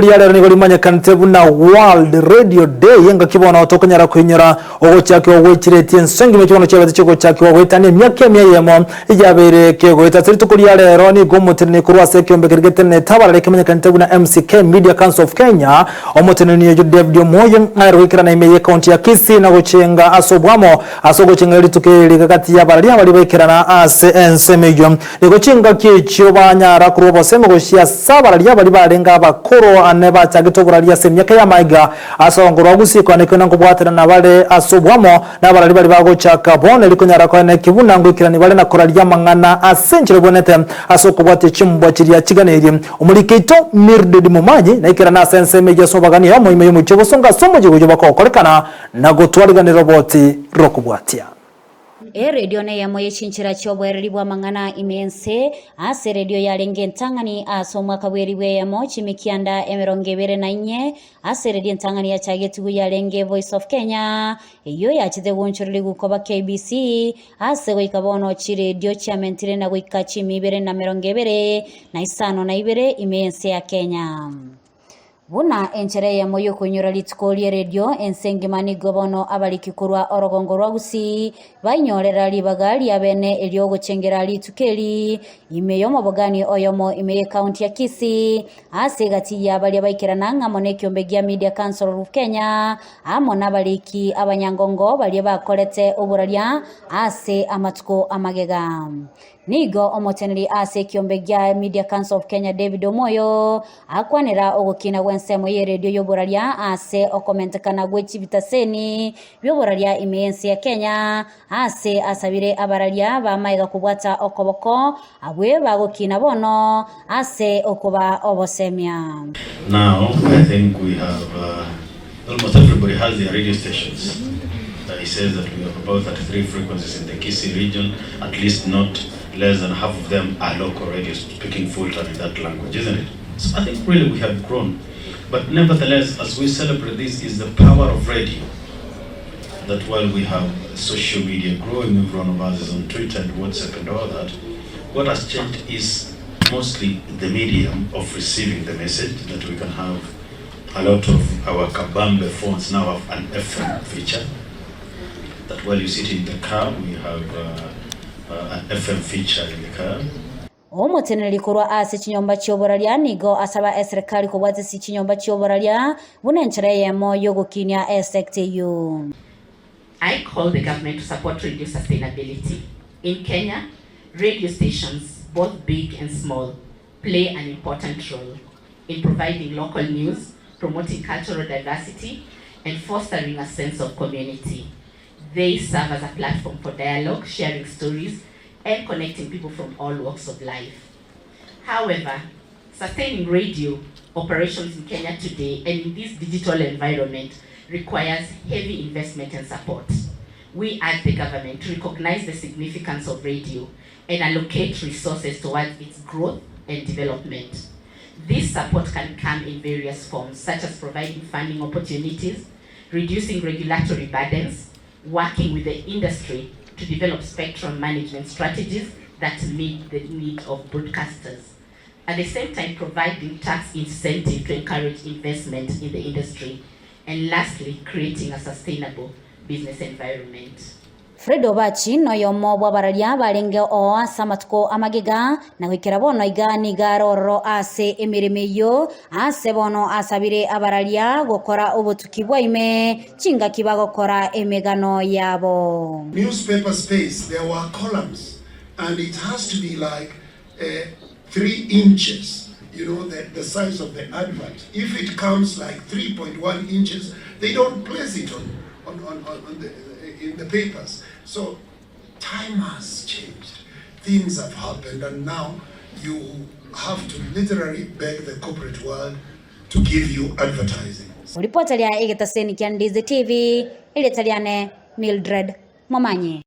Yale ni golimanya kantebu na World Radio Day yenga kibona otokanyara kwinyara ogo cyake ogwekireti ensengi mekibono cyabate cyo cyake ogwetane myake myemo ijabere kego itatsiri tukuri yale roni gomotene kurwase kyombe kirgetene tabara kemanya kantebu na MCK Media Council of Kenya omotene ni yo David Omwoyo ngaro ikira na imeye Kaunti ya Kisii na gochenga asobwamo asogochenga litukeli kakati ya barali abali bekirana asensemejo negochenga kicho banyara kurobo semo goshia sabarali abali barenga abakoro aneba chagitogura lya semyaka ya maiga asongoro Gusii kwanekena ngobwatana na bale asobwamo na barali bali bagochaka bone likonyara kwa ne kibuna ngwikira ni bale na korali ya mangana asenchire bonete asokobwate chimbwa chiria chiganeri umulikeito mirdedi mumaji na ikira na sensemejo sobagani ya moime mu chobosonga somo jigo bakokorekana na gotwaliga roboti rokubwatia Redio ne yamoye chinchira chobwereri bwa mangana imense ase redio yalenge ntangani aso mwaka bweriwe yamo chimikianda emerongebere na nye ase redio ntangani ya chagetugu yalenge Voice of Kenya iyo yachite wonchorili gukoba KBC ase goikabono chi redio chamentire na goikachi mibere na merongebere na isano na ibere imense ya Kenya. Buna enchere ya moyo kunyura litikolie redio ensengimani gobono abalikikurwa orogongorwa Gusii banyorera libagali abene eliogo chengera litukeli imeyo mabogani oyomo imeye Kaunti ya Kisii ase gati ya bali abaikirana ngamone kyombegia Media Council of Kenya amona baliki abanyangongo bali bakolete oburalia ase amatuko amagega nigo omoteneri ase kyombegia Media Council of Kenya David Omwoyo akwanera ogokina wensemo ye redio yoboralia ase okomentekana gwechi bitaseni yoboralia imense ya Kenya ase asabire abaralia bamaiga kubwata okoboko abwe bagokina bono ase okoba obosemia. Now I think we have almost everybody has their radio stations. He says that we have about 33 frequencies in the Kisii region, at least not less than half of them are local radios speaking full time in that language, isn't it? So I think really we have grown. But nevertheless, as we celebrate this, is the power of radio. That while we have social media growing, every one of us is on Twitter and WhatsApp and all that, what has changed is mostly the medium of receiving the message, that we can have a lot of our kabambe phones now have an FM feature. That while you sit in the car, we have an FM feature in the car. Omoteneri kurwa ase chinyomba chioboralia nigo asaba serikali kubwate si chinyomba chioboralia bunenchire yemo yogokinia SectU. I call the government to support radio sustainability. In Kenya, radio stations, both big and small, play an important role in providing local news, promoting cultural diversity, and fostering a sense of community. They serve as a platform for dialogue, sharing stories, and connecting people from all walks of life. However, sustaining radio operations in Kenya today and in this digital environment requires heavy investment and support. We urge the government to recognize the significance of radio and allocate resources towards its growth and development. This support can come in various forms, such as providing funding opportunities, reducing regulatory burdens, working with the industry to develop spectrum management strategies that meet the need of broadcasters. At the same time, providing tax incentive to encourage investment in the industry. And lastly, creating a sustainable business environment. Fredo bachi no yomo bwabaralia balenge o samatuko amagega na wikira bono igani garoro ase emirimeyo ase bono asabire abaralia gokora obutukibwa ime chinga kibagokora emegano yabo. Newspaper space, there were columns and it has to be like 3 inches, you know, the size of the advert. If it comes like 3.1 inches, they don't place it in the papers. So time has changed, things have happened, and now you have to literally beg the corporate world to give you advertising. Reporter ya Ndizi TV, ile Mildred Momanye.